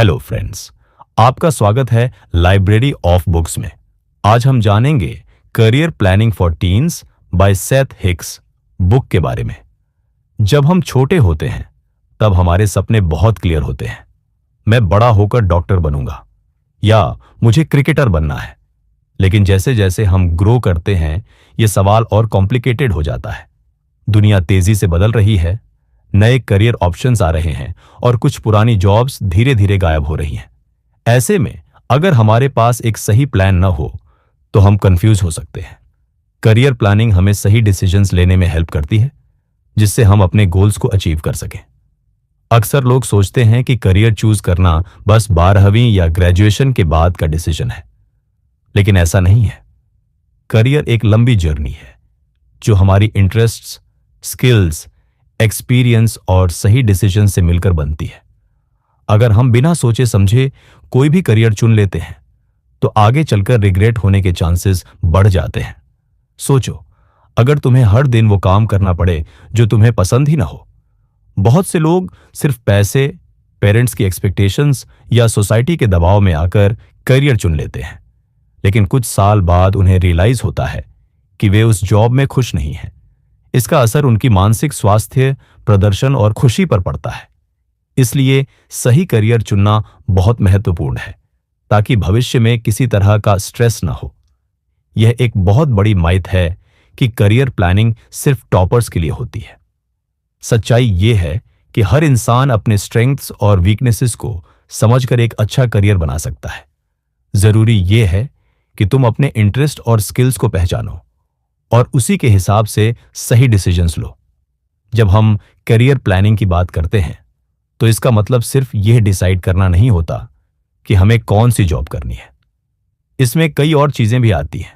Hello friends, आपका स्वागत है लाइब्रेरी ऑफ बुक्स में। आज हम जानेंगे career planning for teens bye Seth Hicks book के बारे में। जब हम छोटे होते हैं तब हमारे सपने बहुत क्लियर होते हैं। मैं बड़ा होकर डॉक्टर बनूंगा या मुझे क्रिकेटर बनना है। लेकिन जैसे जैसे हम ग्रो करते हैं ये सवाल और कॉम्प्लिकेटेड हो जाता है। दुनिया तेजी से बदल रही है, नए करियर ऑप्शंस आ रहे हैं और कुछ पुरानी जॉब्स धीरे धीरे गायब हो रही हैं। ऐसे में अगर हमारे पास एक सही प्लान न हो तो हम कंफ्यूज हो सकते हैं। करियर प्लानिंग हमें सही डिसीजंस लेने में हेल्प करती है, जिससे हम अपने गोल्स को अचीव कर सकें। अक्सर लोग सोचते हैं कि करियर चूज करना बस 12वीं या ग्रेजुएशन के बाद का डिसीजन है, लेकिन ऐसा नहीं है। करियर एक लंबी जर्नी है जो हमारी इंटरेस्ट्स, स्किल्स, एक्सपीरियंस और सही डिसीजन से मिलकर बनती है। अगर हम बिना सोचे समझे कोई भी करियर चुन लेते हैं तो आगे चलकर रिग्रेट होने के चांसेस बढ़ जाते हैं। सोचो, अगर तुम्हें हर दिन वो काम करना पड़े जो तुम्हें पसंद ही ना हो। बहुत से लोग सिर्फ पैसे, पेरेंट्स की एक्सपेक्टेशंस या सोसाइटी के दबाव में आकर करियर चुन लेते हैं, लेकिन कुछ साल बाद उन्हें रियलाइज होता है कि वे उस जॉब में खुश नहीं हैं। इसका असर उनकी मानसिक स्वास्थ्य, प्रदर्शन और खुशी पर पड़ता है। इसलिए सही करियर चुनना बहुत महत्वपूर्ण है ताकि भविष्य में किसी तरह का स्ट्रेस ना हो। यह एक बहुत बड़ी माइथ है कि करियर प्लानिंग सिर्फ टॉपर्स के लिए होती है। सच्चाई यह है कि हर इंसान अपने स्ट्रेंथ्स और वीकनेसेस को समझकर एक अच्छा करियर बना सकता है। जरूरी यह है कि तुम अपने इंटरेस्ट और स्किल्स को पहचानो और उसी के हिसाब से सही डिसीजंस लो। जब हम करियर प्लानिंग की बात करते हैं तो इसका मतलब सिर्फ यह डिसाइड करना नहीं होता कि हमें कौन सी जॉब करनी है। इसमें कई और चीजें भी आती हैं।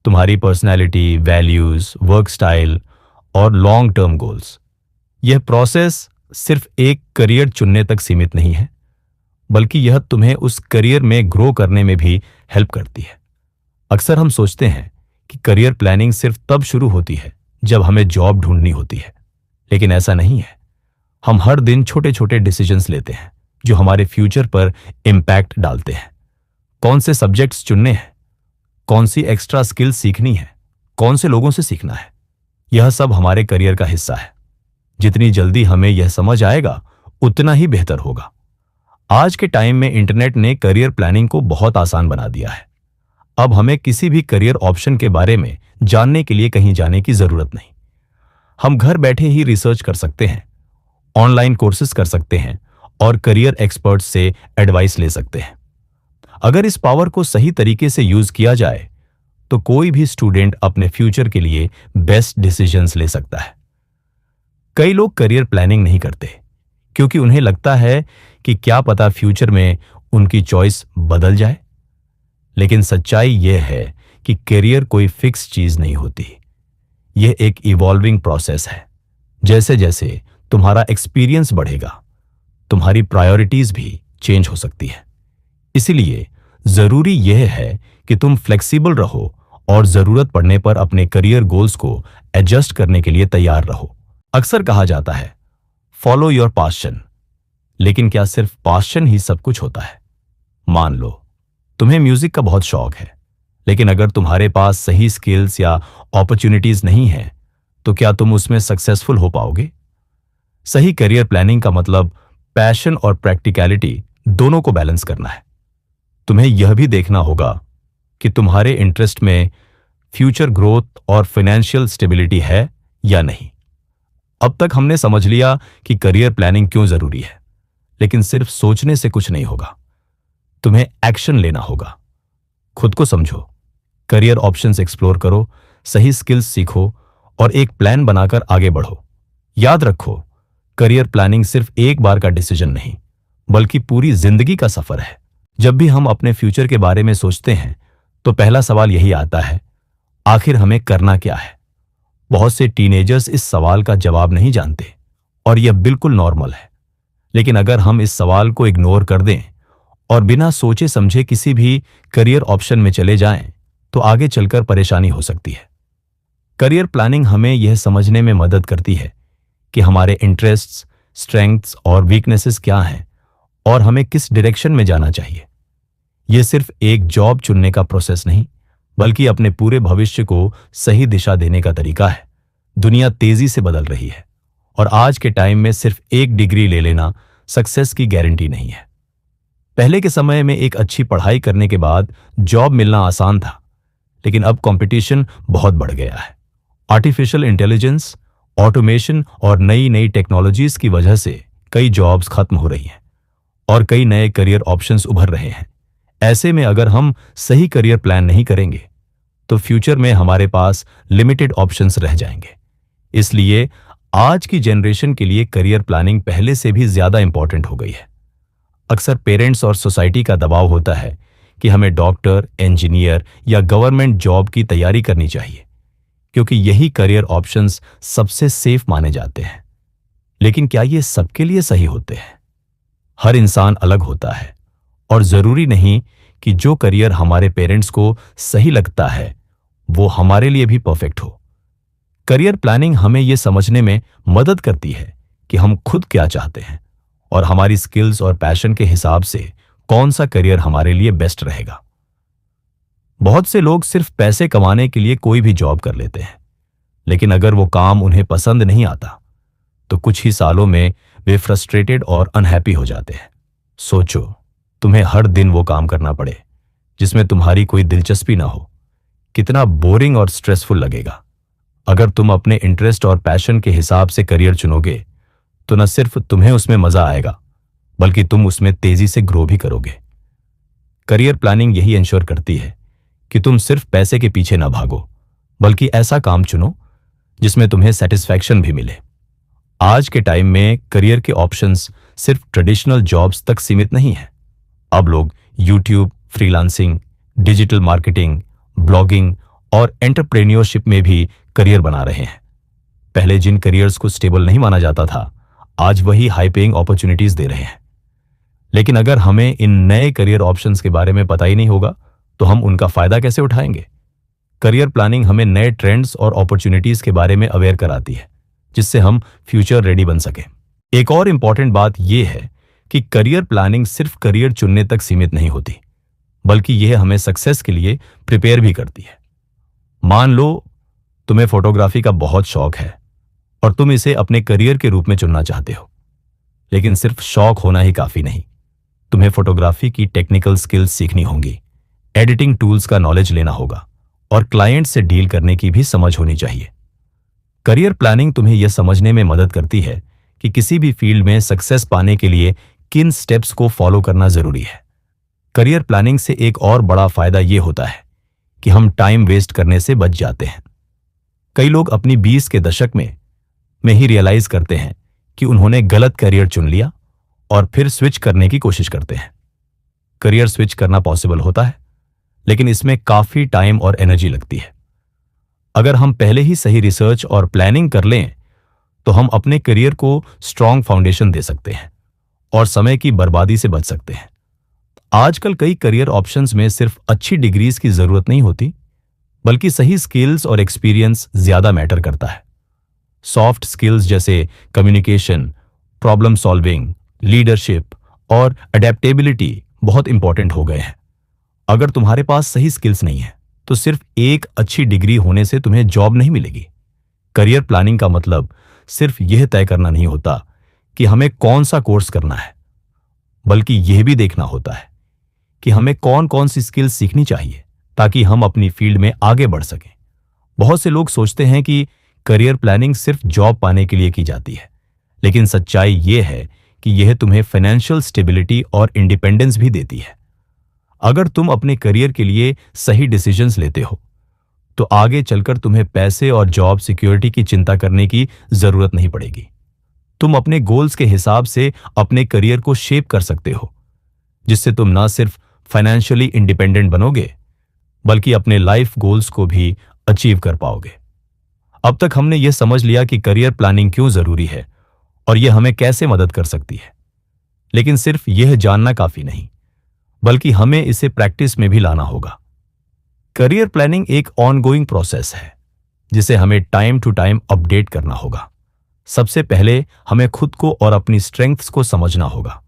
तुम्हारी पर्सनैलिटी, वैल्यूज, वर्क स्टाइल और लॉन्ग टर्म गोल्स। यह प्रोसेस सिर्फ एक करियर चुनने तक सीमित नहीं है, बल्कि यह तुम्हें उस करियर में ग्रो करने में भी हेल्प करती है। अक्सर हम सोचते हैं कि करियर प्लानिंग सिर्फ तब शुरू होती है जब हमें जॉब ढूंढनी होती है, लेकिन ऐसा नहीं है। हम हर दिन छोटे छोटे डिसीजंस लेते हैं जो हमारे फ्यूचर पर इम्पैक्ट डालते हैं। कौन से सब्जेक्ट्स चुनने हैं, कौन सी एक्स्ट्रा स्किल्स सीखनी है, कौन से लोगों से सीखना है, यह सब हमारे करियर का हिस्सा है। जितनी जल्दी हमें यह समझ आएगा उतना ही बेहतर होगा। आज के टाइम में इंटरनेट ने करियर प्लानिंग को बहुत आसान बना दिया है। अब हमें किसी भी करियर ऑप्शन के बारे में जानने के लिए कहीं जाने की जरूरत नहीं। हम घर बैठे ही रिसर्च कर सकते हैं, ऑनलाइन कोर्सेज कर सकते हैं और करियर एक्सपर्ट्स से एडवाइस ले सकते हैं। अगर इस पावर को सही तरीके से यूज किया जाए तो कोई भी स्टूडेंट अपने फ्यूचर के लिए बेस्ट डिसीजंस ले सकता है। कई लोग करियर प्लानिंग नहीं करते क्योंकि उन्हें लगता है कि क्या पता फ्यूचर में उनकी चॉइस बदल जाए। लेकिन सच्चाई यह है कि करियर कोई फिक्स चीज नहीं होती। यह एक इवॉल्विंग प्रोसेस है। जैसे जैसे तुम्हारा एक्सपीरियंस बढ़ेगा, तुम्हारी प्रायोरिटीज भी चेंज हो सकती है। इसीलिए जरूरी यह है कि तुम फ्लेक्सिबल रहो और जरूरत पड़ने पर अपने करियर गोल्स को एडजस्ट करने के लिए तैयार रहो। अक्सर कहा जाता है फॉलो योर पैशन, लेकिन क्या सिर्फ पैशन ही सब कुछ होता है? मान लो तुम्हें म्यूजिक का बहुत शौक है, लेकिन अगर तुम्हारे पास सही स्किल्स या अपॉर्चुनिटीज नहीं है तो क्या तुम उसमें सक्सेसफुल हो पाओगे? सही करियर प्लानिंग का मतलब पैशन और प्रैक्टिकलिटी दोनों को बैलेंस करना है। तुम्हें यह भी देखना होगा कि तुम्हारे इंटरेस्ट में फ्यूचर ग्रोथ और फाइनेंशियल स्टेबिलिटी है या नहीं। अब तक हमने समझ लिया कि करियर प्लानिंग क्यों जरूरी है, लेकिन सिर्फ सोचने से कुछ नहीं होगा। तुम्हें एक्शन लेना होगा। खुद को समझो, करियर ऑप्शंस एक्सप्लोर करो, सही स्किल्स सीखो और एक प्लान बनाकर आगे बढ़ो। याद रखो, करियर प्लानिंग सिर्फ एक बार का डिसीजन नहीं, बल्कि पूरी जिंदगी का सफर है। जब भी हम अपने फ्यूचर के बारे में सोचते हैं तो पहला सवाल यही आता है, आखिर हमें करना क्या है? बहुत से टीनेजर्स इस सवाल का जवाब नहीं जानते और यह बिल्कुल नॉर्मल है। लेकिन अगर हम इस सवाल को इग्नोर कर दें और बिना सोचे समझे किसी भी करियर ऑप्शन में चले जाएं तो आगे चलकर परेशानी हो सकती है। करियर प्लानिंग हमें यह समझने में मदद करती है कि हमारे इंटरेस्ट्स, स्ट्रेंथ्स और वीकनेसेस क्या हैं और हमें किस डायरेक्शन में जाना चाहिए। यह सिर्फ एक जॉब चुनने का प्रोसेस नहीं, बल्कि अपने पूरे भविष्य को सही दिशा देने का तरीका है। दुनिया तेजी से बदल रही है और आज के टाइम में सिर्फ एक डिग्री ले लेना सक्सेस की गारंटी नहीं है। पहले के समय में एक अच्छी पढ़ाई करने के बाद जॉब मिलना आसान था, लेकिन अब कंपटीशन बहुत बढ़ गया है। आर्टिफिशियल इंटेलिजेंस, ऑटोमेशन और नई नई टेक्नोलॉजीज की वजह से कई जॉब्स खत्म हो रही हैं और कई नए करियर ऑप्शंस उभर रहे हैं। ऐसे में अगर हम सही करियर प्लान नहीं करेंगे तो फ्यूचर में हमारे पास लिमिटेड ऑप्शंस रह जाएंगे। इसलिए आज की जनरेशन के लिए करियर प्लानिंग पहले से भी ज्यादा इंपॉर्टेंट हो गई है। अक्सर पेरेंट्स और सोसाइटी का दबाव होता है कि हमें डॉक्टर, इंजीनियर या गवर्नमेंट जॉब की तैयारी करनी चाहिए, क्योंकि यही करियर ऑप्शंस सबसे सेफ माने जाते हैं। लेकिन क्या ये सबके लिए सही होते हैं? हर इंसान अलग होता है और जरूरी नहीं कि जो करियर हमारे पेरेंट्स को सही लगता है वो हमारे लिए भी परफेक्ट हो। करियर प्लानिंग हमें यह समझने में मदद करती है कि हम खुद क्या चाहते हैं और हमारी स्किल्स और पैशन के हिसाब से कौन सा करियर हमारे लिए बेस्ट रहेगा। बहुत से लोग सिर्फ पैसे कमाने के लिए कोई भी जॉब कर लेते हैं, लेकिन अगर वो काम उन्हें पसंद नहीं आता तो कुछ ही सालों में वे फ्रस्ट्रेटेड और अनहैप्पी हो जाते हैं। सोचो, तुम्हें हर दिन वो काम करना पड़े जिसमें तुम्हारी कोई दिलचस्पी ना हो, कितना बोरिंग और स्ट्रेसफुल लगेगा। अगर तुम अपने इंटरेस्ट और पैशन के हिसाब से करियर चुनोगे तो न सिर्फ तुम्हें उसमें मजा आएगा, बल्कि तुम उसमें तेजी से ग्रो भी करोगे। करियर प्लानिंग यही इंश्योर करती है कि तुम सिर्फ पैसे के पीछे ना भागो, बल्कि ऐसा काम चुनो जिसमें तुम्हें सेटिस्फैक्शन भी मिले। आज के टाइम में करियर के ऑप्शंस सिर्फ ट्रेडिशनल जॉब्स तक सीमित नहीं है। अब लोग YouTube, freelancing, digital marketing, blogging और एंटरप्रेन्योरशिप में भी करियर बना रहे हैं। पहले जिन करियर्स को स्टेबल नहीं माना जाता था, आज वही हाई पेइंग अपॉर्चुनिटीज दे रहे हैं। लेकिन अगर हमें इन नए करियर ऑप्शंस के बारे में पता ही नहीं होगा तो हम उनका फायदा कैसे उठाएंगे? करियर प्लानिंग हमें नए ट्रेंड्स और अपॉर्चुनिटीज के बारे में अवेयर कराती है, जिससे हम फ्यूचर रेडी बन सकें। एक और इंपॉर्टेंट बात यह है कि करियर प्लानिंग सिर्फ करियर चुनने तक सीमित नहीं होती, बल्कि यह हमें सक्सेस के लिए प्रिपेयर भी करती है। मान लो तुम्हें फोटोग्राफी का बहुत शौक है और तुम इसे अपने करियर के रूप में चुनना चाहते हो, लेकिन सिर्फ शौक होना ही काफी नहीं। तुम्हें फोटोग्राफी की टेक्निकल स्किल्स सीखनी होंगी, एडिटिंग टूल्स का नॉलेज लेना होगा और क्लाइंट से डील करने की भी समझ होनी चाहिए। करियर प्लानिंग तुम्हें यह समझने में मदद करती है कि किसी भी फील्ड में सक्सेस पाने के लिए किन स्टेप्स को फॉलो करना जरूरी है। करियर प्लानिंग से एक और बड़ा फायदा यह होता है कि हम टाइम वेस्ट करने से बच जाते हैं। कई लोग अपनी 20 के दशक में ही रियलाइज करते हैं कि उन्होंने गलत करियर चुन लिया और फिर स्विच करने की कोशिश करते हैं। करियर स्विच करना पॉसिबल होता है, लेकिन इसमें काफी टाइम और एनर्जी लगती है। अगर हम पहले ही सही रिसर्च और प्लानिंग कर लें तो हम अपने करियर को स्ट्रांग फाउंडेशन दे सकते हैं और समय की बर्बादी से बच सकते हैं। आजकल कई करियर ऑप्शंस में सिर्फ अच्छी डिग्रीज की जरूरत नहीं होती, बल्कि सही स्किल्स और एक्सपीरियंस ज्यादा मैटर करता है। सॉफ्ट स्किल्स जैसे कम्युनिकेशन, प्रॉब्लम सॉल्विंग, लीडरशिप और अडेप्टेबिलिटी बहुत इंपॉर्टेंट हो गए हैं। अगर तुम्हारे पास सही स्किल्स नहीं है तो सिर्फ एक अच्छी डिग्री होने से तुम्हें जॉब नहीं मिलेगी। करियर प्लानिंग का मतलब सिर्फ यह तय करना नहीं होता कि हमें कौन सा कोर्स करना है, बल्कि यह भी देखना होता है कि हमें कौन कौन सी स्किल्स सीखनी चाहिए ताकि हम अपनी फील्ड में आगे बढ़ सकें। बहुत से लोग सोचते हैं कि करियर प्लानिंग सिर्फ जॉब पाने के लिए की जाती है, लेकिन सच्चाई यह है कि यह तुम्हें फाइनेंशियल स्टेबिलिटी और इंडिपेंडेंस भी देती है। अगर तुम अपने करियर के लिए सही डिसीजंस लेते हो तो आगे चलकर तुम्हें पैसे और जॉब सिक्योरिटी की चिंता करने की जरूरत नहीं पड़ेगी। तुम अपने गोल्स के हिसाब से अपने करियर को शेप कर सकते हो, जिससे तुम ना सिर्फ फाइनेंशियली इंडिपेंडेंट बनोगे, बल्कि अपने लाइफ गोल्स को भी अचीव कर पाओगे। अब तक हमने यह समझ लिया कि करियर प्लानिंग क्यों जरूरी है और यह हमें कैसे मदद कर सकती है। लेकिन सिर्फ यह जानना काफी नहीं, बल्कि हमें इसे प्रैक्टिस में भी लाना होगा। करियर प्लानिंग एक ऑनगोइंग प्रोसेस है जिसे हमें टाइम टू टाइम अपडेट करना होगा। सबसे पहले हमें खुद को और अपनी स्ट्रेंथ्स को समझना होगा।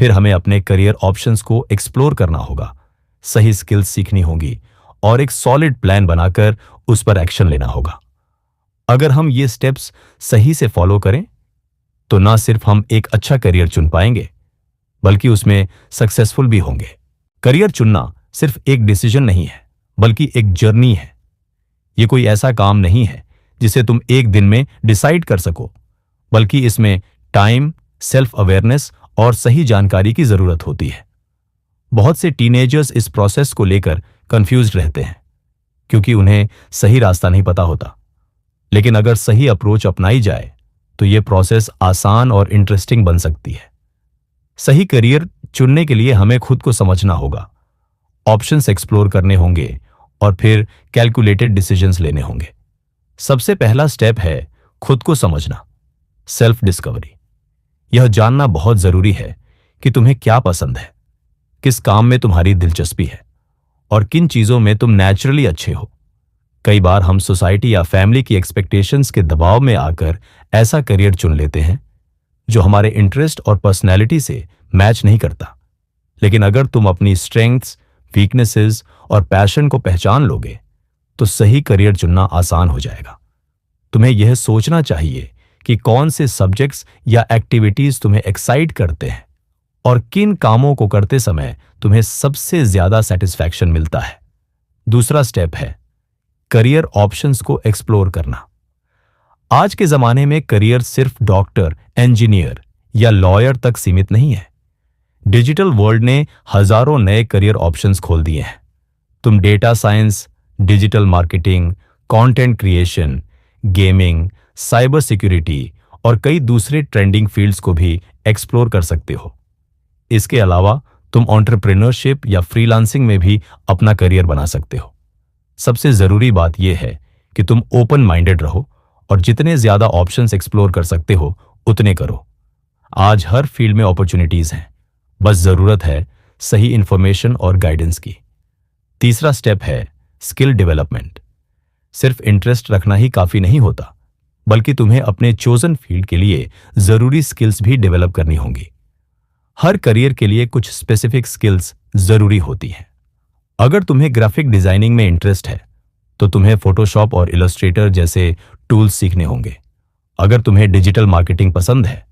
फिर हमें अपने करियर ऑप्शंस को एक्सप्लोर करना होगा, सही स्किल्स सीखनी होगी और एक सॉलिड प्लान बनाकर उस पर एक्शन लेना होगा। अगर हम ये स्टेप्स सही से फॉलो करें तो ना सिर्फ हम एक अच्छा करियर चुन पाएंगे बल्कि उसमें सक्सेसफुल भी होंगे। करियर चुनना सिर्फ एक डिसीजन नहीं है बल्कि एक जर्नी है। ये कोई ऐसा काम नहीं है जिसे तुम एक दिन में डिसाइड कर सको, बल्कि इसमें टाइम, सेल्फ अवेयरनेस और सही जानकारी की जरूरत होती है। बहुत से टीनेजर्स इस प्रोसेस को लेकर कंफ्यूज्ड रहते हैं क्योंकि उन्हें सही रास्ता नहीं पता होता। लेकिन अगर सही अप्रोच अपनाई जाए तो यह प्रोसेस आसान और इंटरेस्टिंग बन सकती है। सही करियर चुनने के लिए हमें खुद को समझना होगा, ऑप्शंस एक्सप्लोर करने होंगे और फिर कैलकुलेटेड डिसीजंस लेने होंगे। सबसे पहला स्टेप है खुद को समझना, सेल्फ डिस्कवरी। यह जानना बहुत जरूरी है कि तुम्हें क्या पसंद है, किस काम में तुम्हारी दिलचस्पी है और किन चीजों में तुम नेचुरली अच्छे हो। कई बार हम सोसाइटी या फैमिली की एक्सपेक्टेशंस के दबाव में आकर ऐसा करियर चुन लेते हैं जो हमारे इंटरेस्ट और पर्सनैलिटी से मैच नहीं करता। लेकिन अगर तुम अपनी स्ट्रेंथ्स, वीकनेसेस और पैशन को पहचान लोगे तो सही करियर चुनना आसान हो जाएगा। तुम्हें यह सोचना चाहिए कि कौन से सब्जेक्ट्स या एक्टिविटीज तुम्हें एक्साइट करते हैं और किन कामों को करते समय तुम्हें सबसे ज्यादा सेटिस्फैक्शन मिलता है। दूसरा स्टेप है करियर ऑप्शंस को एक्सप्लोर करना। आज के जमाने में करियर सिर्फ डॉक्टर, इंजीनियर या लॉयर तक सीमित नहीं है। डिजिटल वर्ल्ड ने हजारों नए करियर ऑप्शंस खोल दिए हैं। तुम data science, digital marketing, content creation, gaming, cyber security और कई दूसरे ट्रेंडिंग फील्ड्स को भी एक्सप्लोर कर सकते हो। इसके अलावा तुम एंटरप्रेन्योरशिप या फ्रीलांसिंग में भी अपना करियर बना सकते हो। सबसे जरूरी बात यह है कि तुम ओपन माइंडेड रहो और जितने ज्यादा ऑप्शंस एक्सप्लोर कर सकते हो उतने करो। आज हर फील्ड में अपॉर्चुनिटीज हैं, बस जरूरत है सही इंफॉर्मेशन और गाइडेंस की। तीसरा स्टेप है स्किल डेवलपमेंट। सिर्फ इंटरेस्ट रखना ही काफी नहीं होता, बल्कि तुम्हें अपने चोजन फील्ड के लिए जरूरी स्किल्स भी डेवलप करनी होंगी। हर करियर के लिए कुछ स्पेसिफिक स्किल्स जरूरी होती हैं। अगर तुम्हें ग्राफिक डिजाइनिंग में इंटरेस्ट है तो तुम्हें फोटोशॉप और इलस्ट्रेटर जैसे टूल्स सीखने होंगे। अगर तुम्हें डिजिटल मार्केटिंग पसंद है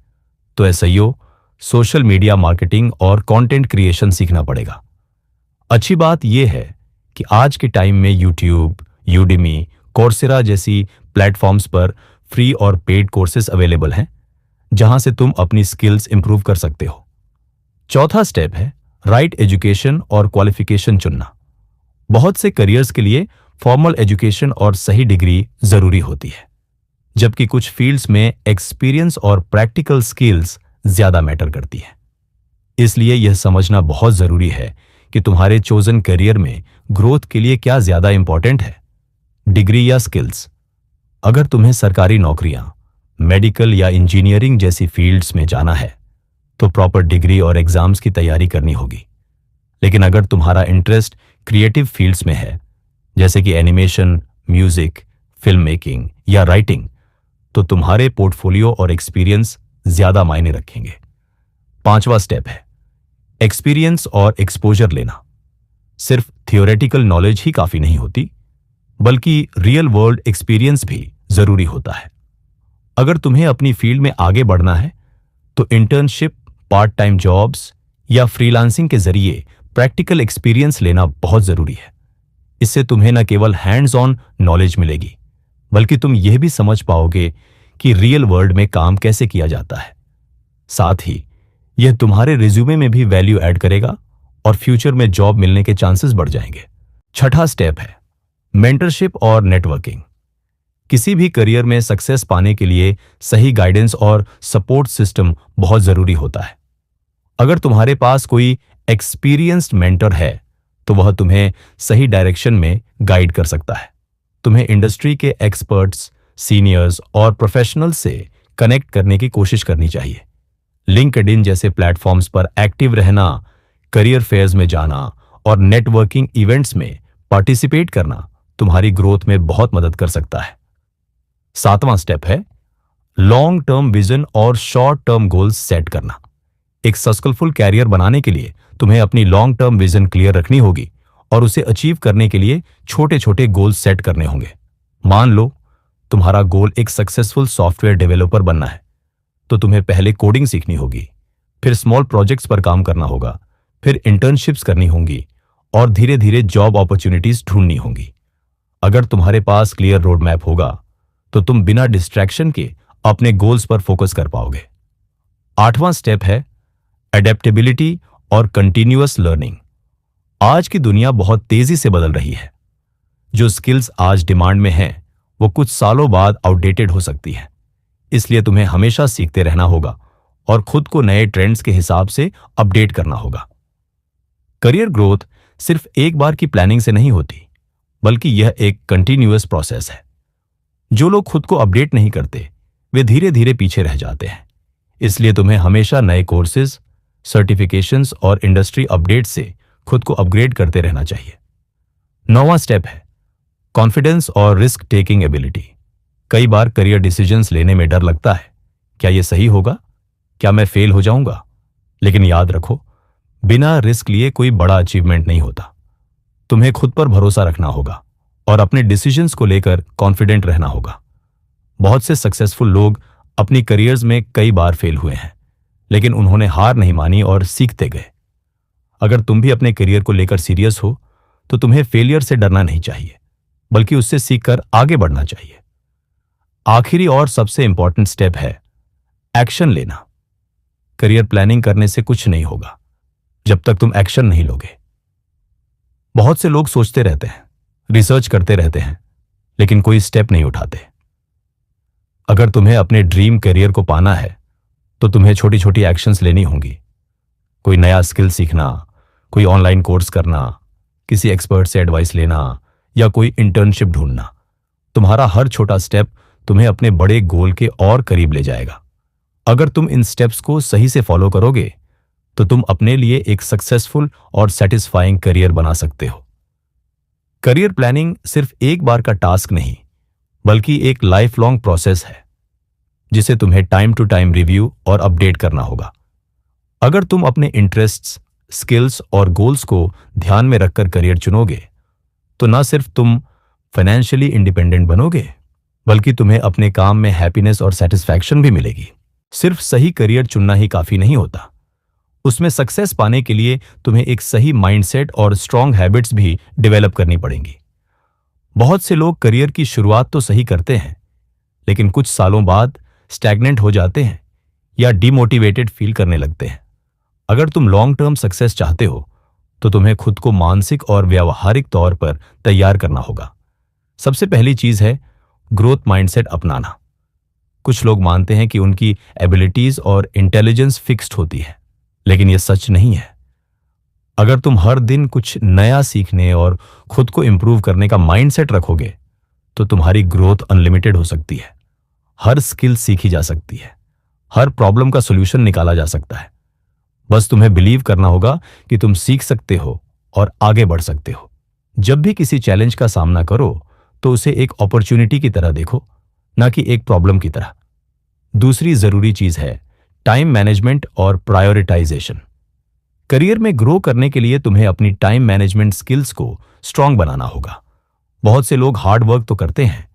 तो एसईओ, सोशल मीडिया मार्केटिंग और कंटेंट क्रिएशन सीखना पड़ेगा। अच्छी बात यह है कि आज के टाइम में यूट्यूब, यूडेमी, कोर्सेरा जैसी प्लेटफॉर्म्स पर फ्री और पेड कोर्सेज अवेलेबल हैं जहां से तुम अपनी स्किल्स इंप्रूव कर सकते हो। चौथा स्टेप है राइट एजुकेशन और क्वालिफिकेशन चुनना। बहुत से करियर्स के लिए फॉर्मल एजुकेशन और सही डिग्री जरूरी होती है, जबकि कुछ फील्ड्स में एक्सपीरियंस और प्रैक्टिकल स्किल्स ज्यादा मैटर करती है। इसलिए यह समझना बहुत जरूरी है कि तुम्हारे चोजन करियर में ग्रोथ के लिए क्या ज्यादा इंपॉर्टेंट है, डिग्री या स्किल्स। अगर तुम्हें सरकारी नौकरियां, मेडिकल या इंजीनियरिंग जैसी फील्ड्स में जाना है तो प्रॉपर डिग्री और एग्जाम्स की तैयारी करनी होगी। लेकिन अगर तुम्हारा इंटरेस्ट क्रिएटिव फील्ड्स में है, जैसे कि एनिमेशन, म्यूजिक, फिल्म मेकिंग या राइटिंग, तो तुम्हारे पोर्टफोलियो और एक्सपीरियंस ज्यादा मायने रखेंगे। पांचवा स्टेप है एक्सपीरियंस और एक्सपोजर लेना। सिर्फ थियोरेटिकल नॉलेज ही काफी नहीं होती, बल्कि रियल वर्ल्ड एक्सपीरियंस भी जरूरी होता है। अगर तुम्हें अपनी फील्ड में आगे बढ़ना है तो इंटर्नशिप, पार्ट टाइम जॉब्स या फ्रीलांसिंग के जरिए प्रैक्टिकल एक्सपीरियंस लेना बहुत जरूरी है। इससे तुम्हें न केवल हैंड्स ऑन नॉलेज मिलेगी, बल्कि तुम यह भी समझ पाओगे कि रियल वर्ल्ड में काम कैसे किया जाता है। साथ ही यह तुम्हारे रिज्यूमे में भी वैल्यू ऐड करेगा और फ्यूचर में जॉब मिलने के चांसेस बढ़ जाएंगे। छठा स्टेप है मेंटरशिप और नेटवर्किंग। किसी भी करियर में सक्सेस पाने के लिए सही गाइडेंस और सपोर्ट सिस्टम बहुत जरूरी होता है। अगर तुम्हारे पास कोई एक्सपीरियंस्ड मेंटर है तो वह तुम्हें सही डायरेक्शन में गाइड कर सकता है। तुम्हें इंडस्ट्री के एक्सपर्ट्स, सीनियर्स और प्रोफेशनल्स से कनेक्ट करने की कोशिश करनी चाहिए। लिंक्डइन जैसे प्लेटफॉर्म्स पर एक्टिव रहना, करियर फेयर्स में जाना और नेटवर्किंग इवेंट्स में पार्टिसिपेट करना तुम्हारी ग्रोथ में बहुत मदद कर सकता है। सातवां स्टेप है लॉन्ग टर्म विजन और शॉर्ट टर्म गोल्स सेट करना। एक सक्सेसफुल कैरियर बनाने के लिए तुम्हें अपनी लॉन्ग टर्म विजन क्लियर रखनी होगी और उसे अचीव करने के लिए छोटे छोटे गोल सेट करने होंगे। मान लो तुम्हारा गोल एक सक्सेसफुल सॉफ्टवेयर डेवलपर बनना है, तो तुम्हें पहले कोडिंग सीखनी होगी, फिर स्मॉल प्रोजेक्ट्स पर काम करना होगा, फिर इंटर्नशिप्स करनी होंगी और धीरे धीरे जॉब अपॉर्चुनिटीज ढूंढनी होंगी। अगर तुम्हारे पास क्लियर रोड मैप होगा तो तुम बिना डिस्ट्रैक्शन के अपने गोल्स पर फोकस कर पाओगे। 8वां स्टेप है एडेप्टेबिलिटी और कंटिन्यूअस लर्निंग। आज की दुनिया बहुत तेजी से बदल रही है। जो स्किल्स आज डिमांड में हैं, वो कुछ सालों बाद आउटडेटेड हो सकती है। इसलिए तुम्हें हमेशा सीखते रहना होगा और खुद को नए ट्रेंड्स के हिसाब से अपडेट करना होगा। करियर ग्रोथ सिर्फ एक बार की प्लानिंग से नहीं होती, बल्कि यह एक कंटिन्यूअस प्रोसेस है। जो लोग खुद को अपडेट नहीं करते, वे धीरे धीरे पीछे रह जाते हैं। इसलिए तुम्हें हमेशा नए कोर्सेज, सर्टिफिकेशंस और इंडस्ट्री अपडेट से खुद को अपग्रेड करते रहना चाहिए। 9वां स्टेप है कॉन्फिडेंस और रिस्क टेकिंग एबिलिटी। कई बार करियर डिसीजंस लेने में डर लगता है। क्या यह सही होगा? क्या मैं फेल हो जाऊंगा? लेकिन याद रखो, बिना रिस्क लिए कोई बड़ा अचीवमेंट नहीं होता। तुम्हें खुद पर भरोसा रखना होगा और अपने डिसीजंस को लेकर कॉन्फिडेंट रहना होगा। बहुत से सक्सेसफुल लोग अपनी करियर्स में कई बार फेल हुए हैं, लेकिन उन्होंने हार नहीं मानी और सीखते गए। अगर तुम भी अपने करियर को लेकर सीरियस हो, तो तुम्हें फेलियर से डरना नहीं चाहिए, बल्कि उससे सीखकर आगे बढ़ना चाहिए। आखिरी और सबसे इंपॉर्टेंट स्टेप है एक्शन लेना। करियर प्लानिंग करने से कुछ नहीं होगा जब तक तुम एक्शन नहीं लोगे। बहुत से लोग सोचते रहते हैं, रिसर्च करते रहते हैं, लेकिन कोई स्टेप नहीं उठाते। अगर तुम्हें अपने ड्रीम करियर को पाना है, तो तुम्हें छोटी छोटी एक्शंस लेनी होंगी। कोई नया स्किल सीखना, कोई ऑनलाइन कोर्स करना, किसी एक्सपर्ट से एडवाइस लेना या कोई इंटर्नशिप ढूंढना। तुम्हारा हर छोटा स्टेप तुम्हें अपने बड़े गोल के और करीब ले जाएगा। अगर तुम इन स्टेप्स को सही से फॉलो करोगे, तो तुम अपने लिए एक सक्सेसफुल और सेटिस्फाइंग करियर बना सकते हो। करियर प्लानिंग सिर्फ एक बार का टास्क नहीं, बल्कि एक लाइफ लॉन्ग प्रोसेस है, जिसे तुम्हें टाइम टू टाइम रिव्यू और अपडेट करना होगा। अगर तुम अपने इंटरेस्ट्स, स्किल्स और गोल्स को ध्यान में रखकर करियर चुनोगे, तो न सिर्फ तुम फाइनेंशियली इंडिपेंडेंट बनोगे, बल्कि तुम्हें अपने काम में हैप्पीनेस और सेटिस्फैक्शन भी मिलेगी। सिर्फ सही करियर चुनना ही काफी नहीं होता। उसमें सक्सेस पाने के लिए तुम्हें एक सही माइंडसेट और स्ट्रांग हैबिट्स भी डेवलप करनी पड़ेंगी। बहुत से लोग करियर की शुरुआत तो सही करते हैं, लेकिन कुछ सालों बाद स्टैग्नेंट हो जाते हैं या डिमोटिवेटेड फील करने लगते हैं। अगर तुम लॉन्ग टर्म सक्सेस चाहते हो, तो तुम्हें खुद को मानसिक और व्यावहारिक तौर पर तैयार करना होगा। सबसे पहली चीज है ग्रोथ माइंडसेट अपनाना। कुछ लोग मानते हैं कि उनकी एबिलिटीज और इंटेलिजेंस फिक्स्ड होती है, लेकिन यह सच नहीं है। अगर तुम हर दिन कुछ नया सीखने और खुद को इंप्रूव करने का माइंडसेट रखोगे, तो तुम्हारी ग्रोथ अनलिमिटेड हो सकती है। हर स्किल सीखी जा सकती है, हर प्रॉब्लम का सॉल्यूशन निकाला जा सकता है। बस तुम्हें बिलीव करना होगा कि तुम सीख सकते हो और आगे बढ़ सकते हो। जब भी किसी चैलेंज का सामना करो, तो उसे एक अपॉर्चुनिटी की तरह देखो, ना कि एक प्रॉब्लम की तरह। दूसरी जरूरी चीज है टाइम मैनेजमेंट और प्रायोरिटाइजेशन। करियर में ग्रो करने के लिए तुम्हें अपनी टाइम मैनेजमेंट स्किल्स को स्ट्रांग बनाना होगा। बहुत से लोग हार्ड वर्क तो करते हैं,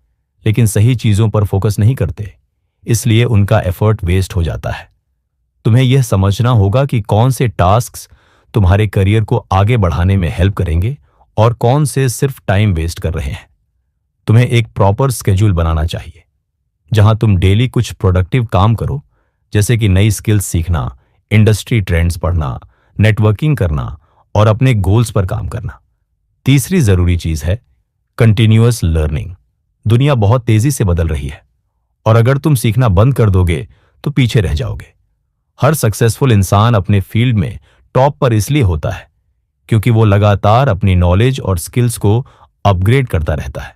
लेकिन सही चीजों पर फोकस नहीं करते, इसलिए उनका एफर्ट वेस्ट हो जाता है। तुम्हें यह समझना होगा कि कौन से टास्क्स तुम्हारे करियर को आगे बढ़ाने में हेल्प करेंगे और कौन से सिर्फ टाइम वेस्ट कर रहे हैं। तुम्हें एक प्रॉपर स्केड्यूल बनाना चाहिए, जहां तुम डेली कुछ प्रोडक्टिव काम करो, जैसे कि नई स्किल्स सीखना, इंडस्ट्री ट्रेंड्स पढ़ना, नेटवर्किंग करना और अपने गोल्स पर काम करना। तीसरी जरूरी चीज है कंटिन्यूअस लर्निंग। दुनिया बहुत तेजी से बदल रही है, और अगर तुम सीखना बंद कर दोगे तो पीछे रह जाओगे। हर सक्सेसफुल इंसान अपने फील्ड में टॉप पर इसलिए होता है क्योंकि वो लगातार अपनी नॉलेज और स्किल्स को अपग्रेड करता रहता है।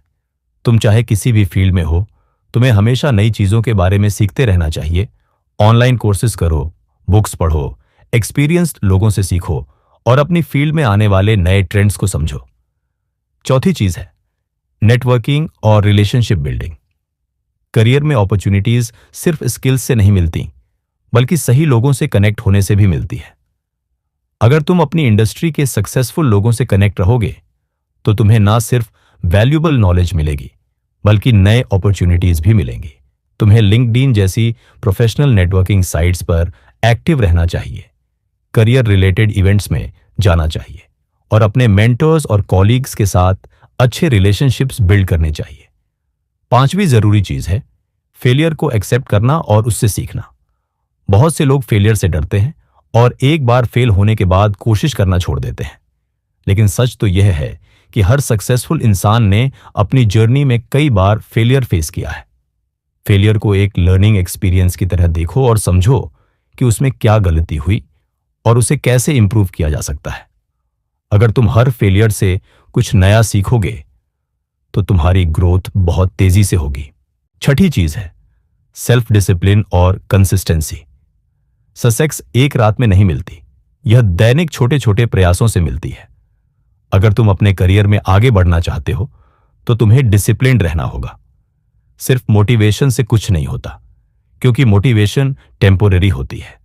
तुम चाहे किसी भी फील्ड में हो, तुम्हें हमेशा नई चीजों के बारे में सीखते रहना चाहिए। ऑनलाइन कोर्सेज करो, बुक्स पढ़ो, एक्सपीरियंस्ड लोगों से सीखो और अपनी फील्ड में आने वाले नए ट्रेंड्स को समझो। चौथी चीज है नेटवर्किंग और रिलेशनशिप बिल्डिंग। करियर में अपॉर्चुनिटीज सिर्फ स्किल्स से नहीं मिलती, बल्कि सही लोगों से कनेक्ट होने से भी मिलती है। अगर तुम अपनी इंडस्ट्री के सक्सेसफुल लोगों से कनेक्ट रहोगे तो तुम्हें ना सिर्फ वैल्यूएबल नॉलेज मिलेगी बल्कि नए अपॉर्चुनिटीज भी मिलेंगी। तुम्हें लिंक्डइन जैसी प्रोफेशनल नेटवर्किंग साइट्स पर एक्टिव रहना चाहिए, करियर रिलेटेड इवेंट्स में जाना चाहिए और अपने मेंटर्स और कॉलीग्स के साथ अच्छे रिलेशनशिप्स बिल्ड करने चाहिए। पांचवी जरूरी चीज है फेलियर को एक्सेप्ट करना और उससे सीखना। बहुत से लोग फेलियर से डरते हैं और एक बार फेल होने के बाद कोशिश करना छोड़ देते हैं, लेकिन सच तो यह है कि हर सक्सेसफुल इंसान ने अपनी जर्नी में कई बार फेलियर फेस किया है। फेलियर को एक लर्निंग एक्सपीरियंस की तरह देखो और समझो कि उसमें क्या गलती हुई और उसे कैसे इंप्रूव किया जा सकता है। अगर तुम हर फेलियर से कुछ नया सीखोगे तो तुम्हारी ग्रोथ बहुत तेजी से होगी। छठी चीज है सेल्फ डिसिप्लिन और कंसिस्टेंसी। सक्सेस एक रात में नहीं मिलती, यह दैनिक छोटे छोटे प्रयासों से मिलती है। अगर तुम अपने करियर में आगे बढ़ना चाहते हो तो तुम्हें डिसिप्लिन्ड रहना होगा। सिर्फ मोटिवेशन से कुछ नहीं होता, क्योंकि मोटिवेशन टेम्पोररी होती है।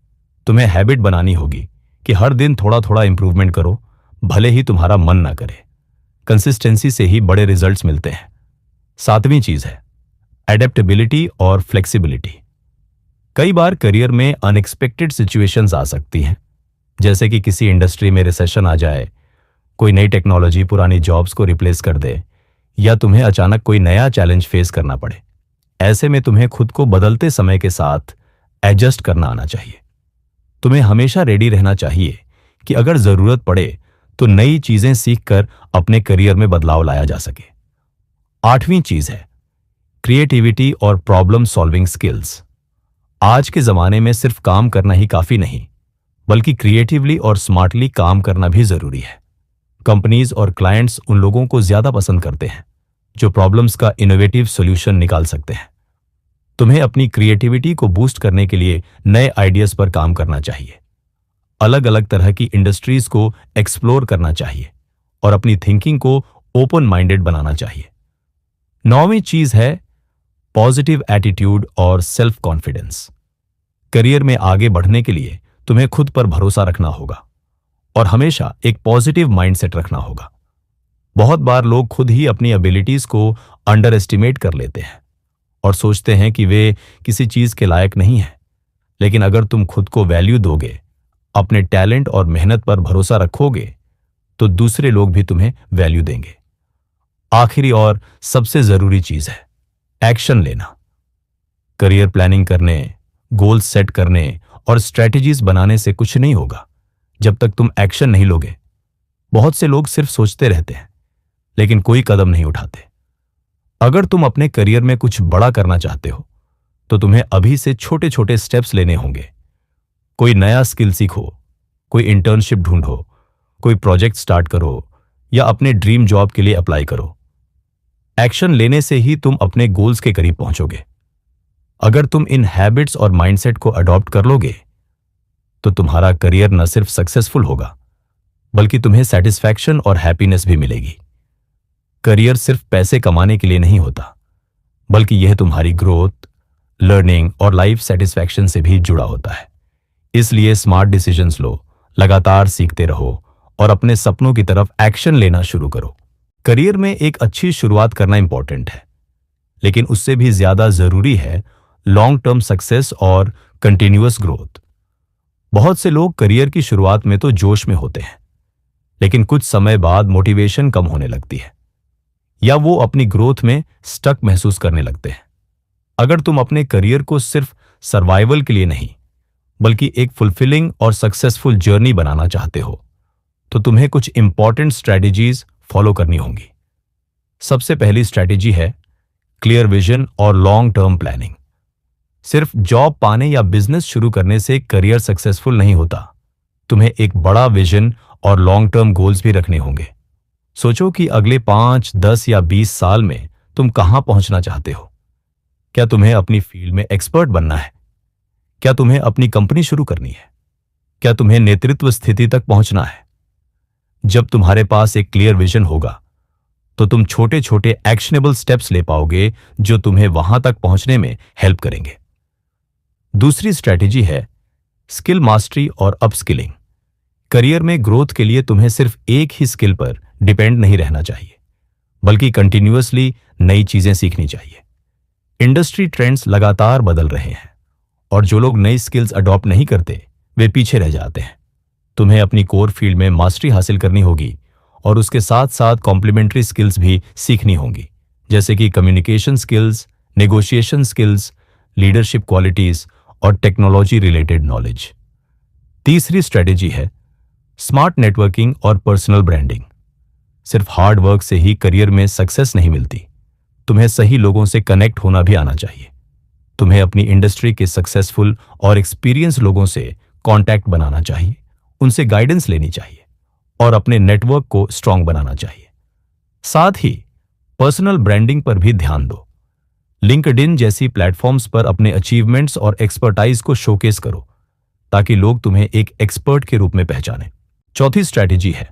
तुम्हें हैबिट बनानी होगी कि हर दिन थोड़ा थोड़ा इंप्रूवमेंट करो, भले ही तुम्हारा मन ना करे। कंसिस्टेंसी से ही बड़े रिजल्ट्स मिलते हैं। सातवीं चीज है एडेप्टेबिलिटी और फ्लेक्सिबिलिटी। कई बार करियर में अनएक्सपेक्टेड सिचुएशंस आ सकती हैं, जैसे कि किसी इंडस्ट्री में रिसेशन आ जाए, कोई नई टेक्नोलॉजी पुरानी जॉब्स को रिप्लेस कर दे, या तुम्हें अचानक कोई नया चैलेंज फेस करना पड़े। ऐसे में तुम्हें खुद को बदलते समय के साथ एडजस्ट करना आना चाहिए। तुम्हें हमेशा रेडी रहना चाहिए कि अगर जरूरत पड़े तो नई चीजें सीखकर अपने करियर में बदलाव लाया जा सके। आठवीं चीज है क्रिएटिविटी और प्रॉब्लम सॉल्विंग स्किल्स। आज के जमाने में सिर्फ काम करना ही काफी नहीं, बल्कि क्रिएटिवली और स्मार्टली काम करना भी जरूरी है। कंपनीज और क्लाइंट्स उन लोगों को ज्यादा पसंद करते हैं जो प्रॉब्लम्स का इनोवेटिव सॉल्यूशन निकाल सकते हैं। तुम्हें अपनी क्रिएटिविटी को बूस्ट करने के लिए नए आइडियाज पर काम करना चाहिए, अलग अलग तरह की इंडस्ट्रीज को एक्सप्लोर करना चाहिए और अपनी थिंकिंग को ओपन माइंडेड बनाना चाहिए। नौवीं चीज है पॉजिटिव एटीट्यूड और सेल्फ कॉन्फिडेंस। करियर में आगे बढ़ने के लिए तुम्हें खुद पर भरोसा रखना होगा और हमेशा एक पॉजिटिव माइंडसेट रखना होगा। बहुत बार लोग खुद ही अपनी एबिलिटीज को अंडर एस्टिमेट कर लेते हैं और सोचते हैं कि वे किसी चीज के लायक नहीं हैं। लेकिन अगर तुम खुद को वैल्यू दोगे, अपने टैलेंट और मेहनत पर भरोसा रखोगे, तो दूसरे लोग भी तुम्हें वैल्यू देंगे। आखिरी और सबसे जरूरी चीज है एक्शन लेना। करियर प्लानिंग करने, गोल सेट करने और स्ट्रेटजीज बनाने से कुछ नहीं होगा जब तक तुम एक्शन नहीं लोगे। बहुत से लोग सिर्फ सोचते रहते हैं लेकिन कोई कदम नहीं उठाते। अगर तुम अपने करियर में कुछ बड़ा करना चाहते हो तो तुम्हें अभी से छोटे छोटे स्टेप्स लेने होंगे। कोई नया स्किल सीखो, कोई इंटर्नशिप ढूंढो, कोई प्रोजेक्ट स्टार्ट करो या अपने ड्रीम जॉब के लिए अप्लाई करो। एक्शन लेने से ही तुम अपने गोल्स के करीब पहुंचोगे। अगर तुम इन हैबिट्स और माइंडसेट को अडॉप्ट कर लोगे तो तुम्हारा करियर न सिर्फ सक्सेसफुल होगा बल्कि तुम्हें सेटिस्फैक्शन और हैप्पीनेस भी मिलेगी। करियर सिर्फ पैसे कमाने के लिए नहीं होता, बल्कि यह तुम्हारी ग्रोथ, लर्निंग और लाइफ सेटिस्फैक्शन से भी जुड़ा होता है। इसलिए स्मार्ट डिसीजंस लो, लगातार सीखते रहो और अपने सपनों की तरफ एक्शन लेना शुरू करो। करियर में एक अच्छी शुरुआत करना इंपॉर्टेंट है, लेकिन उससे भी ज्यादा जरूरी है लॉन्ग टर्म सक्सेस और कंटिन्यूअस ग्रोथ। बहुत से लोग करियर की शुरुआत में तो जोश में होते हैं, लेकिन कुछ समय बाद मोटिवेशन कम होने लगती है या वो अपनी ग्रोथ में स्टक महसूस करने लगते हैं। अगर तुम अपने करियर को सिर्फ सर्वाइवल के लिए नहीं बल्कि एक फुलफिलिंग और सक्सेसफुल जर्नी बनाना चाहते हो तो तुम्हें कुछ इंपॉर्टेंट स्ट्रैटेजीज फॉलो करनी होंगी। सबसे पहली स्ट्रैटेजी है क्लियर विजन और लॉन्ग टर्म प्लानिंग। सिर्फ जॉब पाने या बिजनेस शुरू करने से करियर सक्सेसफुल नहीं होता। तुम्हें एक बड़ा विजन और लॉन्ग टर्म गोल्स भी रखने होंगे। सोचो कि अगले 5, 10 या 20 साल में तुम कहां पहुंचना चाहते हो। क्या तुम्हें अपनी फील्ड में एक्सपर्ट बनना है? क्या तुम्हें अपनी कंपनी शुरू करनी है? क्या तुम्हें नेतृत्व स्थिति तक पहुंचना है? जब तुम्हारे पास एक क्लियर विजन होगा तो तुम छोटे छोटे एक्शनेबल स्टेप्स ले पाओगे जो तुम्हें वहां तक पहुंचने में हेल्प करेंगे। दूसरी स्ट्रैटेजी है स्किल मास्टरी और अपस्किलिंग। करियर में ग्रोथ के लिए तुम्हें सिर्फ एक ही स्किल पर डिपेंड नहीं रहना चाहिए, बल्कि कंटिन्यूअसली नई चीजें सीखनी चाहिए। इंडस्ट्री ट्रेंड्स लगातार बदल रहे हैं और जो लोग नई स्किल्स अडॉप्ट नहीं करते वे पीछे रह जाते हैं। तुम्हें अपनी कोर फील्ड में मास्टरी हासिल करनी होगी और उसके साथ साथ कॉम्प्लीमेंट्री स्किल्स भी सीखनी होंगी, जैसे कि communication skills, negotiation skills, leadership qualities और टेक्नोलॉजी रिलेटेड नॉलेज। तीसरी स्ट्रेटेजी है स्मार्ट नेटवर्किंग और पर्सनल ब्रांडिंग। सिर्फ हार्ड वर्क से ही करियर में सक्सेस नहीं मिलती, तुम्हें सही लोगों से कनेक्ट होना भी आना चाहिए। तुम्हें अपनी इंडस्ट्री के सक्सेसफुल और एक्सपीरियंस लोगों से कांटेक्ट बनाना चाहिए, उनसे गाइडेंस लेनी चाहिए और अपने नेटवर्क को स्ट्रांग बनाना चाहिए। साथ ही पर्सनल ब्रांडिंग पर भी ध्यान दो। लिंक्डइन जैसी प्लेटफॉर्म्स पर अपने अचीवमेंट्स और एक्सपर्टाइज को शोकेस करो ताकि लोग तुम्हें एक एक्सपर्ट के रूप में पहचानें। चौथी स्ट्रैटेजी है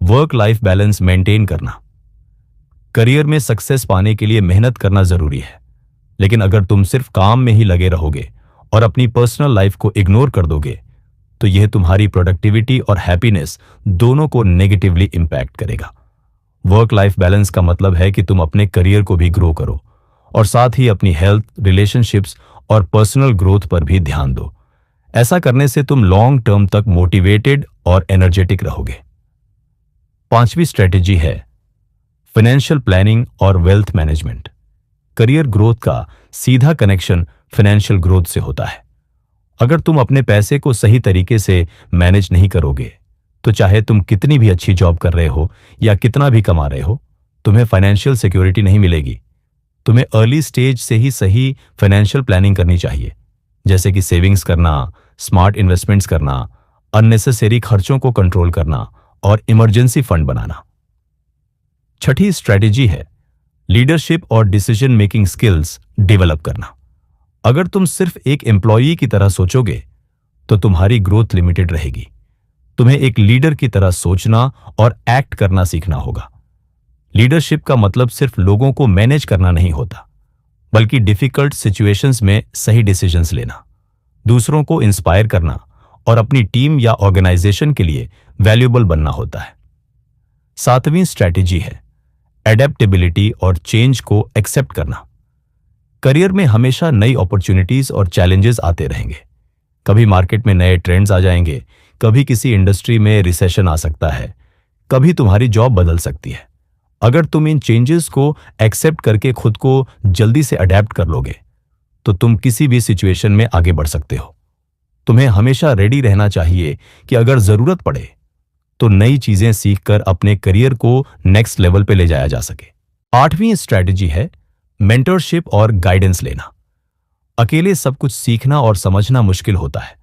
वर्क लाइफ बैलेंस मेंटेन करना। करियर में सक्सेस पाने के लिए मेहनत करना जरूरी है, लेकिन अगर तुम सिर्फ काम में ही लगे रहोगे और अपनी पर्सनल लाइफ को इग्नोर कर दोगे तो यह तुम्हारी प्रोडक्टिविटी और हैप्पीनेस दोनों को नेगेटिवली इंपैक्ट करेगा। वर्क लाइफ बैलेंस का मतलब है कि तुम अपने करियर को भी ग्रो करो और साथ ही अपनी हेल्थ, रिलेशनशिप्स और पर्सनल ग्रोथ पर भी ध्यान दो। ऐसा करने से तुम लॉन्ग टर्म तक मोटिवेटेड और एनर्जेटिक रहोगे। पांचवी स्ट्रेटेजी है फाइनेंशियल प्लानिंग और वेल्थ मैनेजमेंट। करियर ग्रोथ का सीधा कनेक्शन फाइनेंशियल ग्रोथ से होता है। अगर तुम अपने पैसे को सही तरीके से मैनेज नहीं करोगे तो चाहे तुम कितनी भी अच्छी जॉब कर रहे हो या कितना भी कमा रहे हो, तुम्हें फाइनेंशियल सिक्योरिटी नहीं मिलेगी। तुम्हें अर्ली स्टेज से ही सही फाइनेंशियल प्लानिंग करनी चाहिए, जैसे कि सेविंग्स करना, स्मार्ट इन्वेस्टमेंट्स करना, अननेसेसरी खर्चों को कंट्रोल करना और इमरजेंसी फंड बनाना। छठी स्ट्रेटेजी है लीडरशिप और डिसीजन मेकिंग स्किल्स डेवलप करना। अगर तुम सिर्फ एक एम्प्लॉई की तरह सोचोगे तो तुम्हारी ग्रोथ लिमिटेड रहेगी। तुम्हें एक लीडर की तरह सोचना और एक्ट करना सीखना होगा। लीडरशिप का मतलब सिर्फ लोगों को मैनेज करना नहीं होता, बल्कि डिफिकल्ट सिचुएशंस में सही डिसीजंस लेना, दूसरों को इंस्पायर करना और अपनी टीम या ऑर्गेनाइजेशन के लिए वैल्यूएबल बनना होता है। सातवीं स्ट्रैटेजी है एडेप्टेबिलिटी और चेंज को एक्सेप्ट करना। करियर में हमेशा नई अपॉर्चुनिटीज और चैलेंजेस आते रहेंगे। कभी मार्केट में नए ट्रेंड्स आ जाएंगे, कभी किसी इंडस्ट्री में रिसेशन आ सकता है, कभी तुम्हारी जॉब बदल सकती है। अगर तुम इन चेंजेस को एक्सेप्ट करके खुद को जल्दी से अडेप्ट कर लोगे तो तुम किसी भी सिचुएशन में आगे बढ़ सकते हो। तुम्हें हमेशा रेडी रहना चाहिए कि अगर जरूरत पड़े तो नई चीजें सीखकर अपने करियर को नेक्स्ट लेवल पे ले जाया जा सके। आठवीं स्ट्रैटेजी है मेंटरशिप और गाइडेंस लेना। अकेले सब कुछ सीखना और समझना मुश्किल होता है।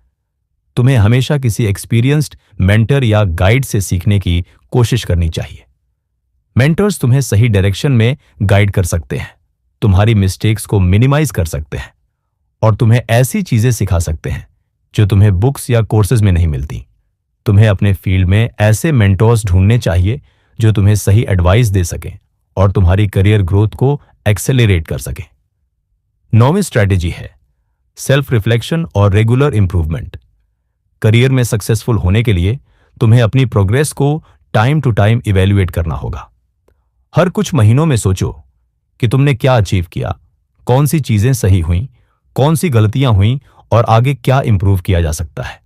तुम्हें हमेशा किसी एक्सपीरियंस्ड मेंटर या गाइड से सीखने की कोशिश करनी चाहिए। मेंटर्स तुम्हें सही डायरेक्शन में गाइड कर सकते हैं, तुम्हारी मिस्टेक्स को मिनिमाइज कर सकते हैं और तुम्हें ऐसी चीजें सिखा सकते हैं जो तुम्हें बुक्स या कोर्सेज में नहीं मिलती। तुम्हें अपने फील्ड में ऐसे मेंटर्स ढूंढने चाहिए जो तुम्हें सही एडवाइस दे सकें और तुम्हारी करियर ग्रोथ को एक्सेलरेट कर सकें। नौवीं स्ट्रैटेजी है सेल्फ रिफ्लेक्शन और रेगुलर इंप्रूवमेंट। करियर में सक्सेसफुल होने के लिए तुम्हें अपनी प्रोग्रेस को टाइम टू टाइम इवैल्यूएट करना होगा। हर कुछ महीनों में सोचो कि तुमने क्या अचीव किया, कौन सी चीजें सही हुईं, कौन सी गलतियां हुईं और आगे क्या इंप्रूव किया जा सकता है।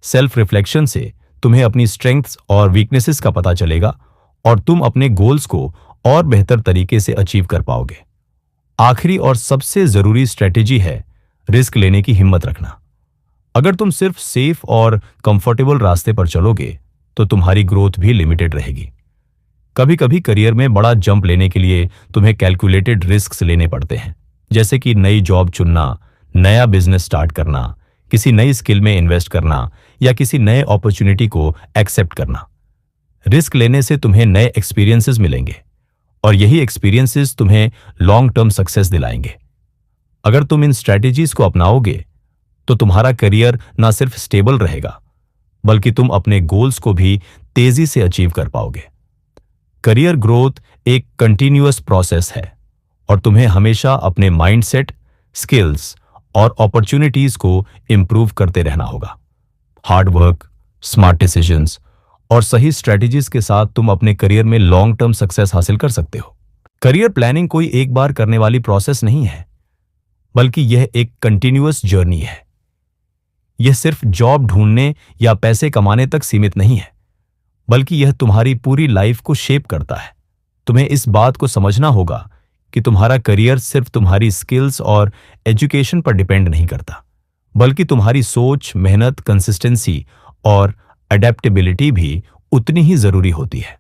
सेल्फ रिफ्लेक्शन से तुम्हें अपनी स्ट्रेंथ्स और वीकनेसेस का पता चलेगा और तुम अपने गोल्स को और बेहतर तरीके से अचीव कर पाओगे। आखिरी और सबसे जरूरी स्ट्रेटेजी है रिस्क लेने की हिम्मत रखना। अगर तुम सिर्फ सेफ और कंफर्टेबल रास्ते पर चलोगे तो तुम्हारी ग्रोथ भी लिमिटेड रहेगी। कभी कभी करियर में बड़ा जंप लेने के लिए तुम्हें कैलकुलेटेड रिस्क्स लेने पड़ते हैं, जैसे कि नई जॉब चुनना, नया बिजनेस स्टार्ट करना, किसी नई स्किल में इन्वेस्ट करना या किसी नए अपॉर्चुनिटी को एक्सेप्ट करना। रिस्क लेने से तुम्हें नए एक्सपीरियंसेस मिलेंगे और यही एक्सपीरियंसेस तुम्हें लॉन्ग टर्म सक्सेस दिलाएंगे। अगर तुम इन स्ट्रैटेजीज को अपनाओगे तो तुम्हारा करियर ना सिर्फ स्टेबल रहेगा, बल्कि तुम अपने गोल्स को भी तेजी से अचीव कर पाओगे। करियर ग्रोथ एक कंटिन्यूअस प्रोसेस है और तुम्हें हमेशा अपने माइंडसेट, स्किल्स और अपॉर्चुनिटीज को इंप्रूव करते रहना होगा। हार्ड वर्क, स्मार्ट डिसीजंस और सही स्ट्रेटजीज के साथ तुम अपने करियर में लॉन्ग टर्म सक्सेस हासिल कर सकते हो। करियर प्लानिंग कोई एक बार करने वाली प्रोसेस नहीं है, बल्कि यह एक कंटिन्यूअस जर्नी है। यह सिर्फ जॉब ढूंढने या पैसे कमाने तक सीमित नहीं है, बल्कि यह तुम्हारी पूरी लाइफ को शेप करता है। तुम्हें इस बात को समझना होगा कि तुम्हारा करियर सिर्फ तुम्हारी स्किल्स और एजुकेशन पर डिपेंड नहीं करता, बल्कि तुम्हारी सोच, मेहनत, कंसिस्टेंसी और अडेप्टेबिलिटी भी उतनी ही जरूरी होती है।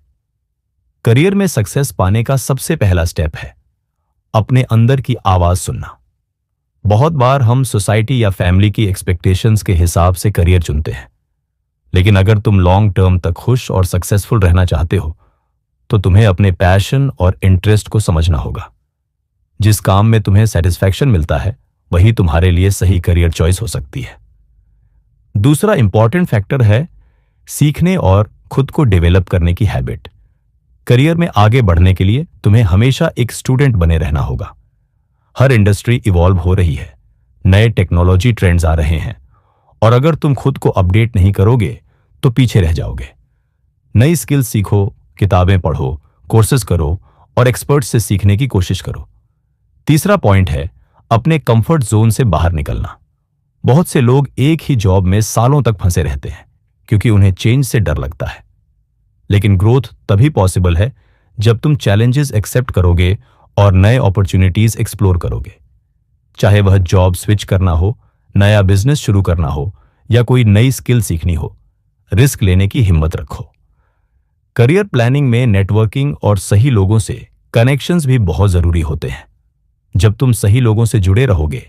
करियर में सक्सेस पाने का सबसे पहला स्टेप है अपने अंदर की आवाज सुनना। बहुत बार हम सोसाइटी या फैमिली की एक्सपेक्टेशंस के हिसाब से करियर चुनते हैं, लेकिन अगर तुम लॉन्ग टर्म तक खुश और सक्सेसफुल रहना चाहते हो तो तुम्हें अपने पैशन और इंटरेस्ट को समझना होगा। जिस काम में तुम्हें सेटिस्फैक्शन मिलता है वही तुम्हारे लिए सही करियर चॉइस हो सकती है। दूसरा इंपॉर्टेंट फैक्टर है सीखने और खुद को डेवलप करने की हैबिट। करियर में आगे बढ़ने के लिए तुम्हें हमेशा एक स्टूडेंट बने रहना होगा। हर इंडस्ट्री इवॉल्व हो रही है, नए टेक्नोलॉजी ट्रेंड्स आ रहे हैं, और अगर तुम खुद को अपडेट नहीं करोगे तो पीछे रह जाओगे। नई स्किल्स सीखो, किताबें पढ़ो, कोर्सेज करो और एक्सपर्ट से सीखने की कोशिश करो। तीसरा पॉइंट है अपने कंफर्ट जोन से बाहर निकलना। बहुत से लोग एक ही जॉब में सालों तक फंसे रहते हैं क्योंकि उन्हें चेंज से डर लगता है। लेकिन ग्रोथ तभी पॉसिबल है जब तुम चैलेंजेस एक्सेप्ट करोगे और नए अपॉर्चुनिटीज एक्सप्लोर करोगे। चाहे वह जॉब स्विच करना हो, नया बिजनेस शुरू करना हो या कोई नई स्किल सीखनी हो, रिस्क लेने की हिम्मत रखो। करियर प्लानिंग में नेटवर्किंग और सही लोगों से कनेक्शंस भी बहुत जरूरी होते हैं। जब तुम सही लोगों से जुड़े रहोगे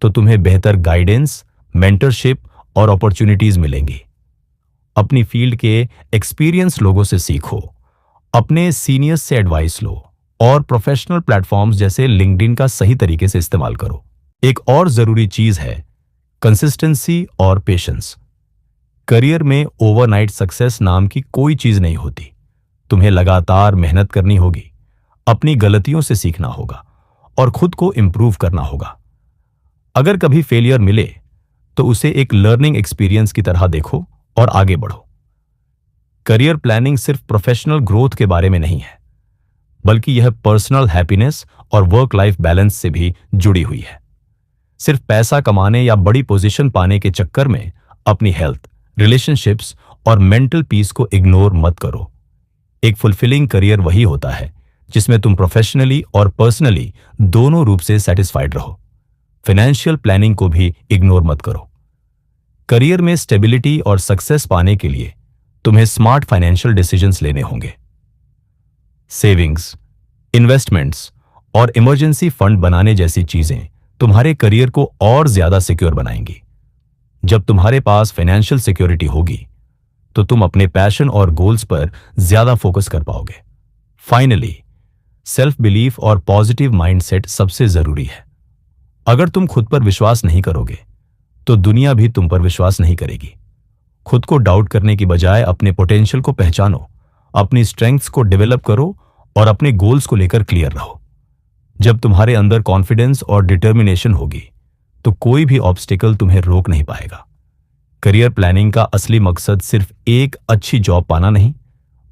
तो तुम्हें बेहतर गाइडेंस, मेंटरशिप और अपॉर्चुनिटीज मिलेंगी। अपनी फील्ड के एक्सपीरियंस लोगों से सीखो, अपने सीनियर्स से एडवाइस लो और प्रोफेशनल प्लेटफॉर्म्स जैसे लिंक्डइन का सही तरीके से इस्तेमाल करो। एक और जरूरी चीज है कंसिस्टेंसी और पेशेंस। करियर में ओवरनाइट सक्सेस नाम की कोई चीज नहीं होती। तुम्हें लगातार मेहनत करनी होगी, अपनी गलतियों से सीखना होगा और खुद को इंप्रूव करना होगा। अगर कभी फेलियर मिले तो उसे एक लर्निंग एक्सपीरियंस की तरह देखो और आगे बढ़ो। करियर प्लानिंग सिर्फ प्रोफेशनल ग्रोथ के बारे में नहीं है, बल्कि यह पर्सनल हैप्पीनेस और वर्क लाइफ बैलेंस से भी जुड़ी हुई है। सिर्फ पैसा कमाने या बड़ी पोजीशन पाने के चक्कर में अपनी हेल्थ, रिलेशनशिप्स और मेंटल पीस को इग्नोर मत करो। एक फुलफिलिंग करियर वही होता है जिसमें तुम प्रोफेशनली और पर्सनली दोनों रूप से सेटिस्फाइड रहो। फाइनेंशियल प्लानिंग को भी इग्नोर मत करो। करियर में स्टेबिलिटी और सक्सेस पाने के लिए तुम्हें स्मार्ट फाइनेंशियल डिसीजंस लेने होंगे। सेविंग्स, इन्वेस्टमेंट्स और इमरजेंसी फंड बनाने जैसी चीजें तुम्हारे करियर को और ज्यादा सिक्योर बनाएंगी। जब तुम्हारे पास फाइनेंशियल सिक्योरिटी होगी तो तुम अपने पैशन और गोल्स पर ज्यादा फोकस कर पाओगे। फाइनली, सेल्फ बिलीफ और पॉजिटिव माइंडसेट सबसे जरूरी है। अगर तुम खुद पर विश्वास नहीं करोगे तो दुनिया भी तुम पर विश्वास नहीं करेगी। खुद को डाउट करने की बजाय अपने पोटेंशियल को पहचानो, अपनी स्ट्रेंथ्स को डेवलप करो और अपने गोल्स को लेकर क्लियर रहो। जब तुम्हारे अंदर कॉन्फिडेंस और डिटर्मिनेशन होगी तो कोई भी ऑब्स्टिकल तुम्हें रोक नहीं पाएगा। करियर प्लानिंग का असली मकसद सिर्फ एक अच्छी जॉब पाना नहीं,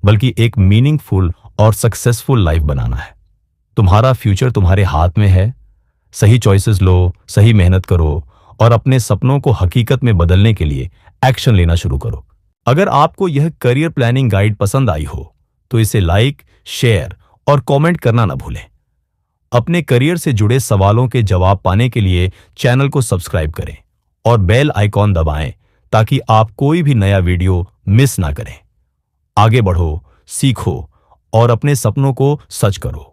बल्कि एक मीनिंगफुल और सक्सेसफुल लाइफ बनाना है। तुम्हारा फ्यूचर तुम्हारे हाथ में है। सही चॉइसेस लो, सही मेहनत करो और अपने सपनों को हकीकत में बदलने के लिए एक्शन लेना शुरू करो। अगर आपको यह करियर प्लानिंग गाइड पसंद आई हो तो इसे लाइक, शेयर और कमेंट करना ना भूलें। अपने करियर से जुड़े सवालों के जवाब पाने के लिए चैनल को सब्सक्राइब करें और बेल आइकॉन दबाएं ताकि आप कोई भी नया वीडियो मिस ना करें। आगे बढ़ो, सीखो और अपने सपनों को सच करो।